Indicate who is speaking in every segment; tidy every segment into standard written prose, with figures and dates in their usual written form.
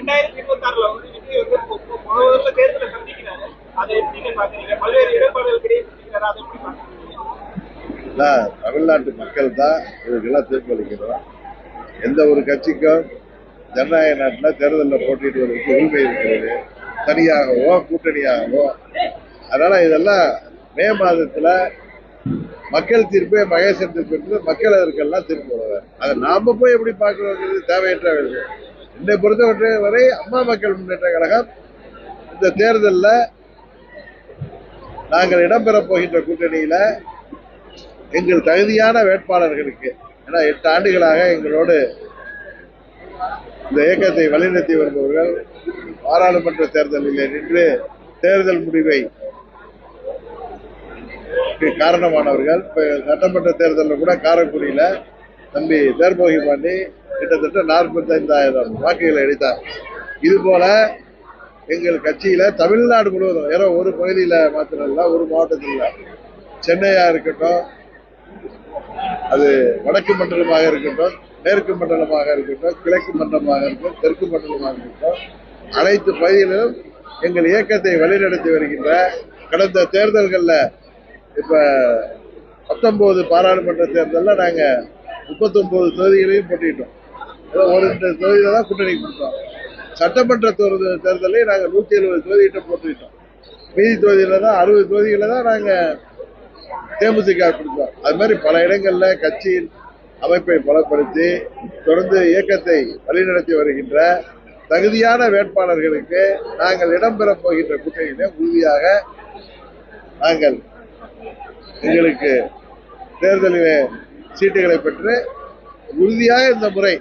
Speaker 1: 2026 வந்து விஜய் வந்து முதல்ல தேர்தலை சந்திக்கிறாரு. அதை எப்படி பாக்குறீங்க? பல்வேறு இடர்பாடுகளுக்கிடையே சந்திக்கிறாரு, அதை எப்படி பாக்குறீங்க?
Speaker 2: தமிழ்நாட்டு மக்கள் தான் இதுக்கெல்லாம் தீர்ப்பளிக்கணும். எந்த ஒரு கட்சிக்கும் ஜனநாயக நாட்டில் தேர்தலில் போட்டியிடுவதற்கு உரிமை இருக்கிறது, தனியாகவோ கூட்டணியாகவோ. அதனால இதெல்லாம் மே மாதத்துல மக்கள் தீர்ப்பே மகேசன் தீர்ப்பு என்பது மக்கள் அதற்கெல்லாம் தீர்ப்பு வருவார். அதை நாம போய் எப்படி பார்க்கணுங்கிறது தேவையற்ற விஷயம். என்னை பொறுத்தவரை வரை அம்மா மக்கள் முன்னேற்ற கழகம் இந்த தேர்தலில் நாங்கள் இடம்பெற போகின்ற கூட்டணியில எங்கள் தகுதியான வேட்பாளர்களுக்கு, ஏன்னா 8 ஆண்டுகளாக எங்களோடு இந்த இயக்கத்தை வழிநடத்தி வருபவர்கள் பாராளுமன்ற தேர்தலில் நின்று தேர்தல் முடிவை காரணமானவர்கள். இப்ப சட்டமன்ற தேர்தலில் கூட காரைக்குடியில தம்பி தேர்போகி பாண்டி கிட்டத்தட்ட 45,000 வாக்குகளை அளித்தார். இது போல எங்கள் கட்சியில தமிழ்நாடு முழுவதும் ஏதோ ஒரு பகுதியில மாத்திரம் இல்ல, ஒரு மாவட்டத்தில் இல்ல, சென்னையா இருக்கட்டும், அது வடக்கு மண்டலமாக இருக்கட்டும், மேற்கு மண்டலமாக இருக்கட்டும், கிழக்கு மண்டலமாக இருக்கட்டும், தெற்கு மண்டலமாக இருக்கட்டும், அனைத்து பகுதிகளிலும் எங்கள் இயக்கத்தை வழிநடத்தி வருகின்ற கடந்த தேர்தல்கள்ல இப்ப 19 பாராளுமன்ற தேர்தலில் நாங்க 39 தொகுதிகளையும் போட்டிட்டோம். ஒரு 2 தொகுதியில தான் கூட்டணி கொடுத்தோம். சட்டமன்ற தேர்தலையும் நாங்க 170 தொகுதிகிட்ட போட்டிட்டோம். மீதி தொகுதியில தான் 60 தொகுதிகளை தான் நாங்க தேமுதிக கொடுத்தோம். அது மாதிரி பல இடங்கள்ல கட்சியின் அமைப்பை பலப்படுத்தி தொடர்ந்து இயக்கத்தை வழிநடத்தி வருகின்ற தகுதியான வேட்பாளர்களுக்கு நாங்கள் இடம்பெற போகின்ற கூட்டணியிலே உறுதியாக நாங்கள் எங்களுக்கு தேர்தலிலே சீட்டுகளை பெற்று உறுதியாக இந்த முறை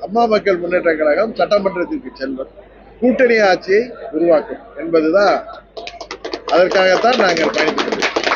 Speaker 2: அம்மா மக்கள் முன்னேற்ற கழகம் சட்டமன்றத்திற்கு செல்லும், கூட்டணி ஆட்சியை உருவாக்கும் என்பதுதான், அதற்காகத்தான் நாங்கள் பயணித்துக் கொண்டிருக்கிறோம்.